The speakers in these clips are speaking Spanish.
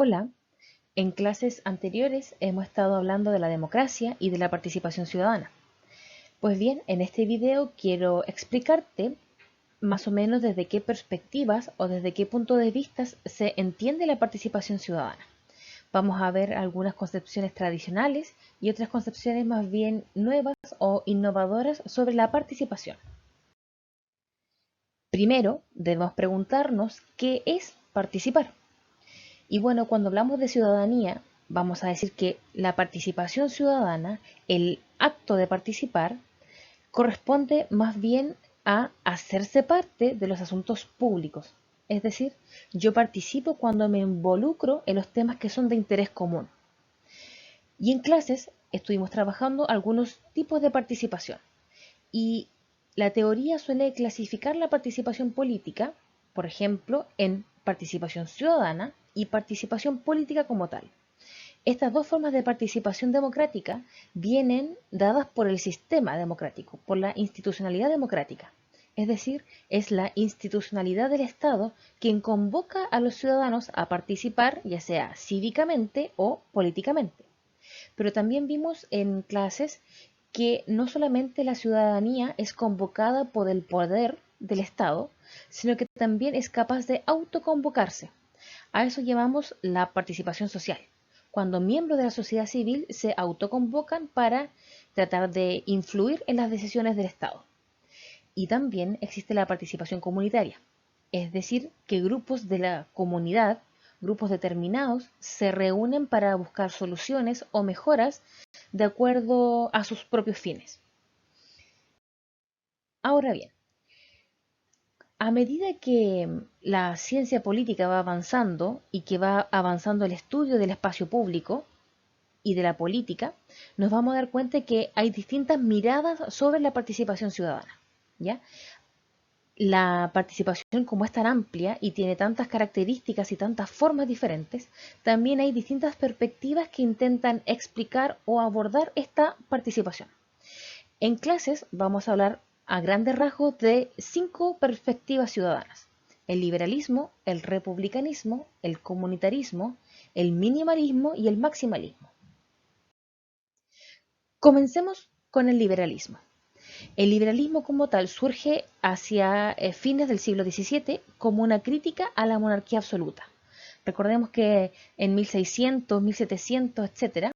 Hola, en clases anteriores hemos estado hablando de la democracia y de la participación ciudadana. Pues bien, en este video quiero explicarte más o menos desde qué perspectivas o desde qué punto de vista se entiende la participación ciudadana. Vamos a ver algunas concepciones tradicionales y otras concepciones más bien nuevas o innovadoras sobre la participación. Primero, debemos preguntarnos qué es participar. Y bueno, cuando hablamos de ciudadanía, vamos a decir que la participación ciudadana, el acto de participar, corresponde más bien a hacerse parte de los asuntos públicos. Es decir, yo participo cuando me involucro en los temas que son de interés común. Y en clases estuvimos trabajando algunos tipos de participación. Y la teoría suele clasificar la participación política, por ejemplo, en participación ciudadana y participación política como tal. Estas dos formas de participación democrática vienen dadas por el sistema democrático, por la institucionalidad democrática. Es decir, es la institucionalidad del Estado quien convoca a los ciudadanos a participar, ya sea cívicamente o políticamente. Pero también vimos en clases que no solamente la ciudadanía es convocada por el poder del Estado, sino que también es capaz de autoconvocarse. A eso llamamos la participación social, cuando miembros de la sociedad civil se autoconvocan para tratar de influir en las decisiones del Estado. Y también existe la participación comunitaria, es decir, que grupos de la comunidad, grupos determinados, se reúnen para buscar soluciones o mejoras de acuerdo a sus propios fines. Ahora bien, a medida que la ciencia política va avanzando y que va avanzando el estudio del espacio público y de la política, nos vamos a dar cuenta que hay distintas miradas sobre la participación ciudadana. ¿Ya? La participación, como es tan amplia y tiene tantas características y tantas formas diferentes, también hay distintas perspectivas que intentan explicar o abordar esta participación. En clases vamos a hablar a grandes rasgos de 5 perspectivas ciudadanas: el liberalismo, el republicanismo, el comunitarismo, el minimalismo y el maximalismo. Comencemos con el liberalismo. El liberalismo como tal surge hacia fines del siglo XVII como una crítica a la monarquía absoluta. Recordemos que en 1600, 1700, etc.,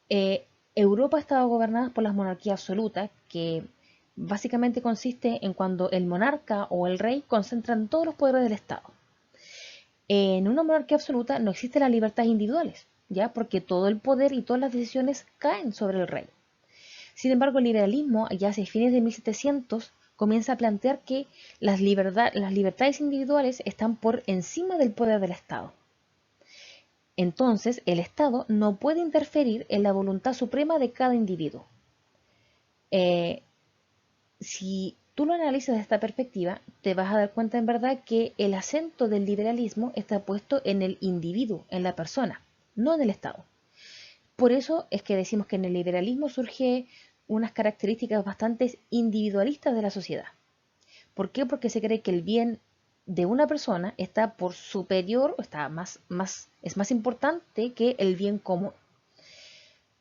eh, Europa estaba gobernada por las monarquías absolutas, que básicamente consiste en cuando el monarca o el rey concentran todos los poderes del Estado. En una monarquía absoluta no existen las libertades individuales, ¿ya? Porque todo el poder y todas las decisiones caen sobre el rey. Sin embargo, el liberalismo, ya hacia fines de 1700, comienza a plantear que las libertades individuales están por encima del poder del Estado. Entonces, el Estado no puede interferir en la voluntad suprema de cada individuo. Eh, si tú lo analizas desde esta perspectiva, te vas a dar cuenta en verdad que el acento del liberalismo está puesto en el individuo, en la persona, no en el Estado. Por eso es que decimos que en el liberalismo surge unas características bastante individualistas de la sociedad. ¿Por qué? Porque se cree que el bien de una persona está por superior, es más importante que el bien común.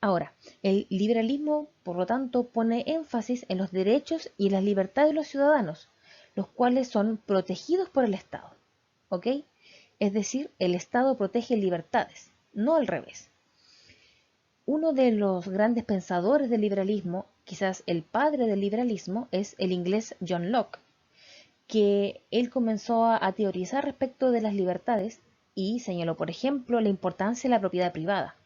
Ahora, el liberalismo, por lo tanto, pone énfasis en los derechos y las libertades de los ciudadanos, los cuales son protegidos por el Estado. ¿Ok? Es decir, el Estado protege libertades, no al revés. Uno de los grandes pensadores del liberalismo, quizás el padre del liberalismo, es el inglés John Locke, que él comenzó a teorizar respecto de las libertades y señaló, por ejemplo, la importancia de la propiedad privada.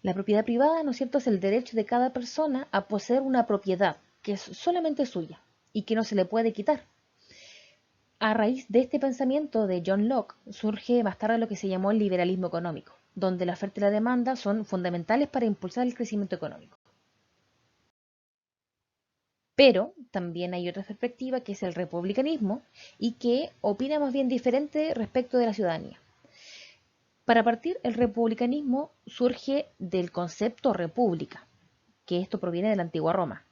La propiedad privada, ¿no es cierto?, es el derecho de cada persona a poseer una propiedad que es solamente suya y que no se le puede quitar. A raíz de este pensamiento de John Locke surge más tarde lo que se llamó el liberalismo económico, donde la oferta y la demanda son fundamentales para impulsar el crecimiento económico. Pero también hay otra perspectiva que es el republicanismo y que opina más bien diferente respecto de la ciudadanía. Para partir, el republicanismo surge del concepto república, que esto proviene de la antigua Roma.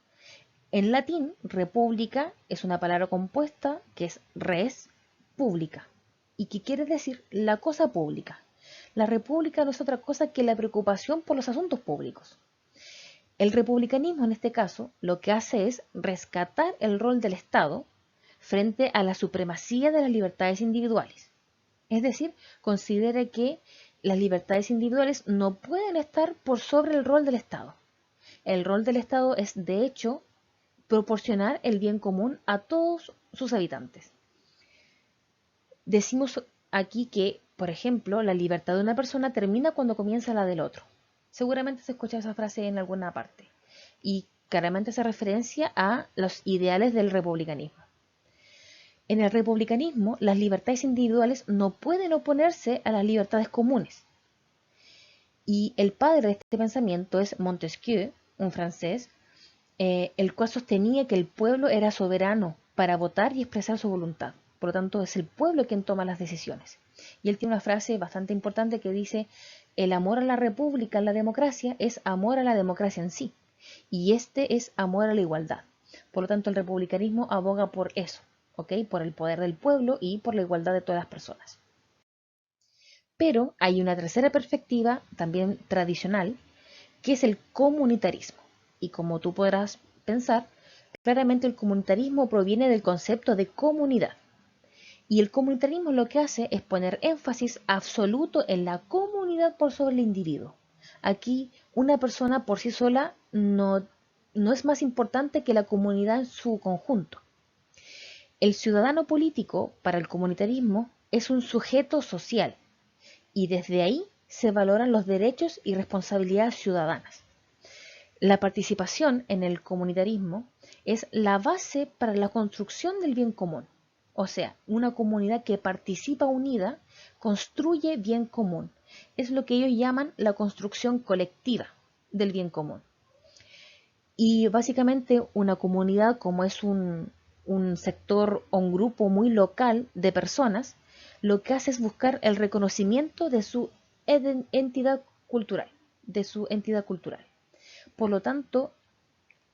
En latín, república es una palabra compuesta que es res pública y que quiere decir la cosa pública. La república no es otra cosa que la preocupación por los asuntos públicos. El republicanismo, en este caso, lo que hace es rescatar el rol del Estado frente a la supremacía de las libertades individuales. Es decir, considera que las libertades individuales no pueden estar por sobre el rol del Estado. El rol del Estado es, de hecho, proporcionar el bien común a todos sus habitantes. Decimos aquí que, por ejemplo, la libertad de una persona termina cuando comienza la del otro. Seguramente se escucha esa frase en alguna parte. Y claramente hace referencia a los ideales del republicanismo. En el republicanismo, las libertades individuales no pueden oponerse a las libertades comunes. Y el padre de este pensamiento es Montesquieu, un francés, el cual sostenía que el pueblo era soberano para votar y expresar su voluntad. Por lo tanto, es el pueblo quien toma las decisiones. Y él tiene una frase bastante importante que dice: el amor a la república, a la democracia, es amor a la democracia en sí. Y este es amor a la igualdad. Por lo tanto, el republicanismo aboga por eso, ¿ok? Por el poder del pueblo y por la igualdad de todas las personas. Pero hay una tercera perspectiva, también tradicional, que es el comunitarismo. Y como tú podrás pensar, claramente el comunitarismo proviene del concepto de comunidad. Y el comunitarismo lo que hace es poner énfasis absoluto en la comunidad por sobre el individuo. Aquí una persona por sí sola no es más importante que la comunidad en su conjunto. El ciudadano político, para el comunitarismo, es un sujeto social y desde ahí se valoran los derechos y responsabilidades ciudadanas. La participación en el comunitarismo es la base para la construcción del bien común. O sea, una comunidad que participa unida construye bien común. Es lo que ellos llaman la construcción colectiva del bien común. Y básicamente una comunidad, como es un sector o un grupo muy local de personas, lo que hace es buscar el reconocimiento de su entidad cultural, de su entidad cultural. Por lo tanto,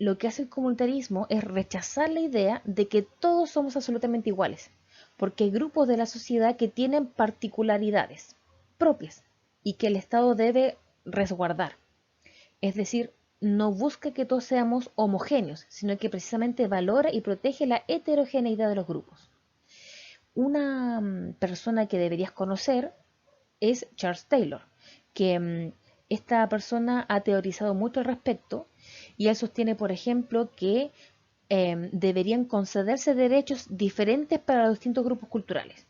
lo que hace el comunitarismo es rechazar la idea de que todos somos absolutamente iguales, porque hay grupos de la sociedad que tienen particularidades propias y que el Estado debe resguardar. Es decir, no busca que todos seamos homogéneos, sino que precisamente valora y protege la heterogeneidad de los grupos. Una persona que deberías conocer es Charles Taylor, que esta persona ha teorizado mucho al respecto y él sostiene, por ejemplo, que deberían concederse derechos diferentes para los distintos grupos culturales.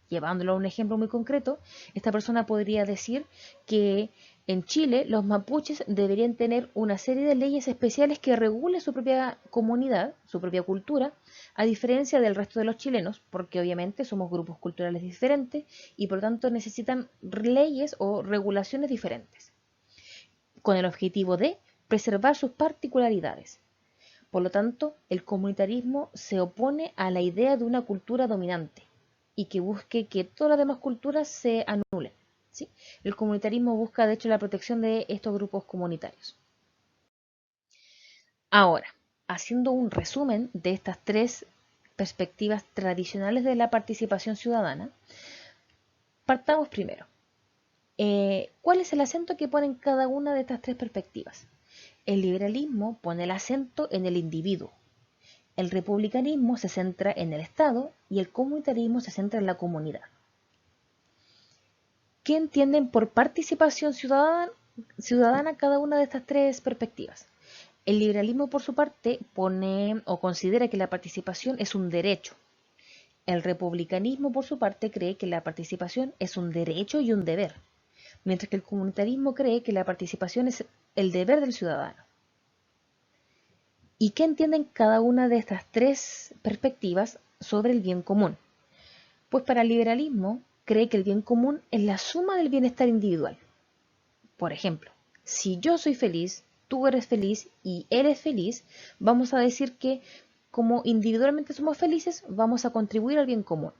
Llevándolo a un ejemplo muy concreto, esta persona podría decir que en Chile los mapuches deberían tener una serie de leyes especiales que regulen su propia comunidad, su propia cultura, a diferencia del resto de los chilenos, porque obviamente somos grupos culturales diferentes y por lo tanto necesitan leyes o regulaciones diferentes, con el objetivo de preservar sus particularidades. Por lo tanto, el comunitarismo se opone a la idea de una cultura dominante y que busque que todas las demás culturas se anulen, ¿sí? El comunitarismo busca, de hecho, la protección de estos grupos comunitarios. Ahora, haciendo un resumen de estas tres perspectivas tradicionales de la participación ciudadana, partamos primero. ¿Cuál es el acento que ponen cada una de estas tres perspectivas? El liberalismo pone el acento en el individuo, el republicanismo se centra en el Estado y el comunitarismo se centra en la comunidad. ¿Qué entienden por participación ciudadana cada una de estas tres perspectivas? El liberalismo, por su parte, pone o considera que la participación es un derecho. El republicanismo, por su parte, cree que la participación es un derecho y un deber, mientras que el comunitarismo cree que la participación es el deber del ciudadano. ¿Y qué entienden cada una de estas tres perspectivas sobre el bien común? Pues para el liberalismo cree que el bien común es la suma del bienestar individual. Por ejemplo, si yo soy feliz, tú eres feliz y eres feliz, vamos a decir que como individualmente somos felices, vamos a contribuir al bien común.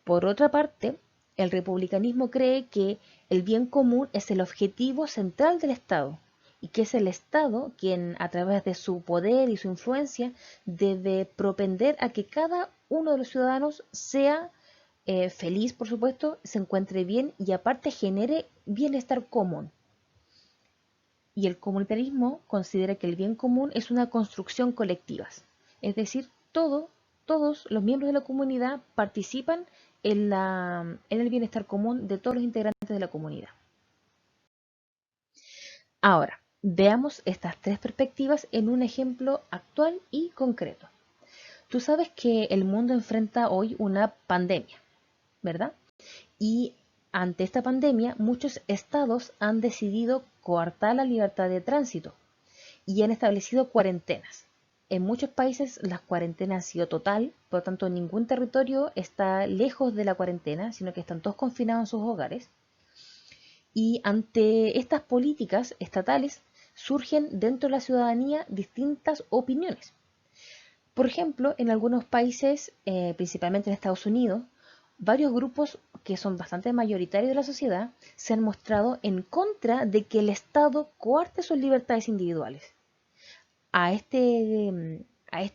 Por otra parte, el republicanismo cree que el bien común es el objetivo central del Estado y que es el Estado quien, a través de su poder y su influencia, debe propender a que cada uno de los ciudadanos sea feliz, por supuesto, se encuentre bien y aparte genere bienestar común. Y el comunitarismo considera que el bien común es una construcción colectiva, es decir, todos los miembros de la comunidad participan en el bienestar común de todos los integrantes de la comunidad. Ahora, veamos estas tres perspectivas en un ejemplo actual y concreto. Tú sabes que el mundo enfrenta hoy una pandemia, ¿verdad? Y ante esta pandemia, muchos estados han decidido coartar la libertad de tránsito y han establecido cuarentenas. En muchos países la cuarentena ha sido total, por lo tanto ningún territorio está lejos de la cuarentena, sino que están todos confinados en sus hogares. Y ante estas políticas estatales surgen dentro de la ciudadanía distintas opiniones. Por ejemplo, en algunos países, principalmente en Estados Unidos, varios grupos que son bastante mayoritarios de la sociedad se han mostrado en contra de que el Estado coarte sus libertades individuales. A este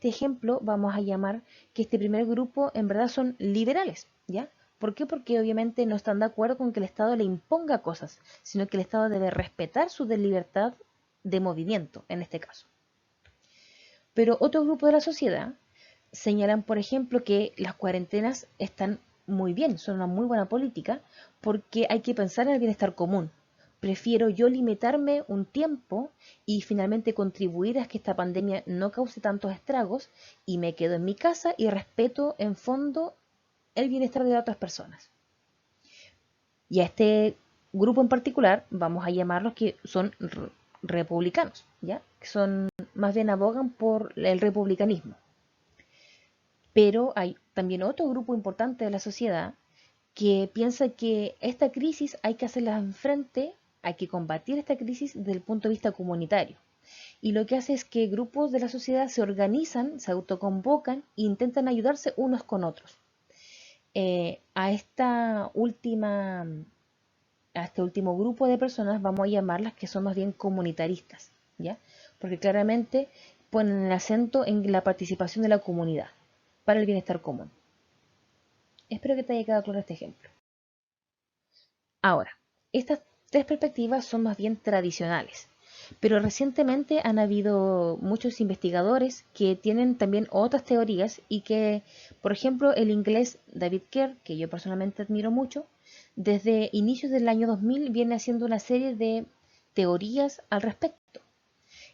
ejemplo vamos a llamar que este primer grupo en verdad son liberales, ¿ya? ¿Por qué? Porque obviamente no están de acuerdo con que el Estado le imponga cosas, sino que el Estado debe respetar su libertad de movimiento, en este caso. Pero otro grupo de la sociedad señalan, por ejemplo, que las cuarentenas están muy bien, son una muy buena política, porque hay que pensar en el bienestar común. Prefiero yo limitarme un tiempo y finalmente contribuir a que esta pandemia no cause tantos estragos y me quedo en mi casa y respeto en fondo el bienestar de otras personas. Y a este grupo en particular vamos a llamarlos que son republicanos, ¿ya? Que son más bien abogan por el republicanismo. Pero hay también otro grupo importante de la sociedad que piensa que esta crisis hay que hacerla enfrente, hay que combatir esta crisis desde el punto de vista comunitario. Y lo que hace es que grupos de la sociedad se organizan, se autoconvocan e intentan ayudarse unos con otros. A este último grupo de personas vamos a llamarlas que son más bien comunitaristas, ¿ya? Porque claramente ponen el acento en la participación de la comunidad para el bienestar común. Espero que te haya quedado claro este ejemplo. Ahora, estas tres perspectivas son más bien tradicionales, pero recientemente han habido muchos investigadores que tienen también otras teorías y que, por ejemplo, el inglés David Kerr, que yo personalmente admiro mucho, desde inicios del año 2000 viene haciendo una serie de teorías al respecto.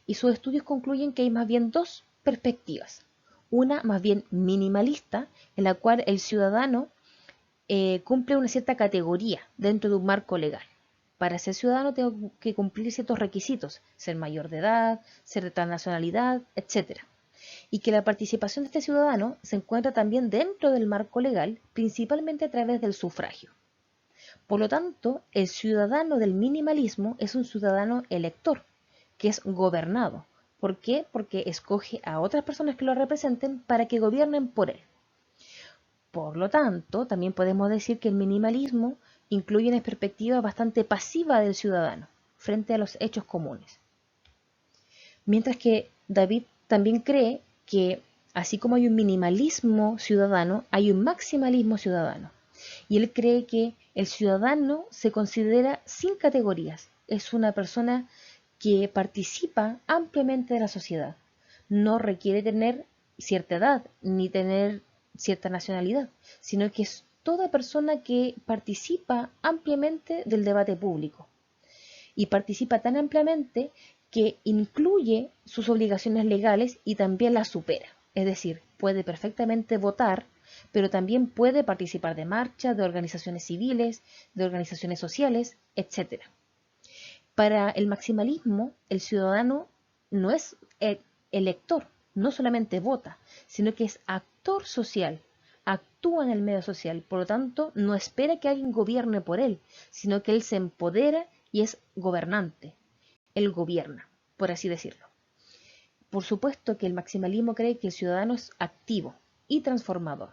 Y sus estudios concluyen que hay más bien dos perspectivas. Una más bien minimalista, en la cual el ciudadano cumple una cierta categoría dentro de un marco legal. Para ser ciudadano tengo que cumplir ciertos requisitos, ser mayor de edad, ser de tal nacionalidad, etc. Y que la participación de este ciudadano se encuentra también dentro del marco legal, principalmente a través del sufragio. Por lo tanto, el ciudadano del minimalismo es un ciudadano elector, que es gobernado. ¿Por qué? Porque escoge a otras personas que lo representen para que gobiernen por él. Por lo tanto, también podemos decir que el minimalismo incluye una perspectiva bastante pasiva del ciudadano frente a los hechos comunes. Mientras que David también cree que así como hay un minimalismo ciudadano, hay un maximalismo ciudadano. Y él cree que el ciudadano se considera sin categorías. Es una persona que participa ampliamente de la sociedad. No requiere tener cierta edad ni tener cierta nacionalidad, sino que es toda persona que participa ampliamente del debate público. Y participa tan ampliamente que incluye sus obligaciones legales y también las supera. Es decir, puede perfectamente votar, pero también puede participar de marchas, de organizaciones civiles, de organizaciones sociales, etc. Para el maximalismo, el ciudadano no es elector, no solamente vota, sino que es actor social, actúa en el medio social, por lo tanto, no espera que alguien gobierne por él, sino que él se empodera y es gobernante. Él gobierna, por así decirlo. Por supuesto que el maximalismo cree que el ciudadano es activo y transformador.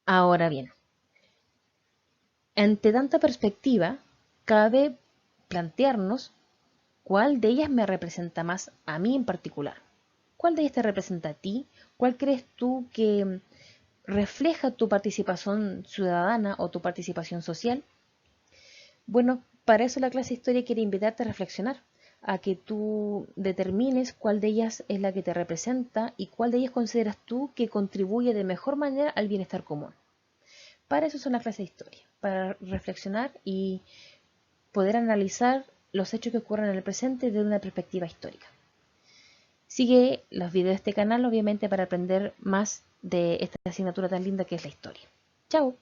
Ahora bien, ante tanta perspectiva, cabe plantearnos cuál de ellas me representa más a mí en particular. ¿Cuál de ellas te representa a ti? ¿Cuál crees tú que refleja tu participación ciudadana o tu participación social? Bueno, para eso la clase de historia quiere invitarte a reflexionar, a que tú determines cuál de ellas es la que te representa y cuál de ellas consideras tú que contribuye de mejor manera al bienestar común. Para eso son las clases de historia, para reflexionar y poder analizar los hechos que ocurren en el presente desde una perspectiva histórica. Sigue los videos de este canal, obviamente, para aprender más de esta asignatura tan linda que es la historia. ¡Chao!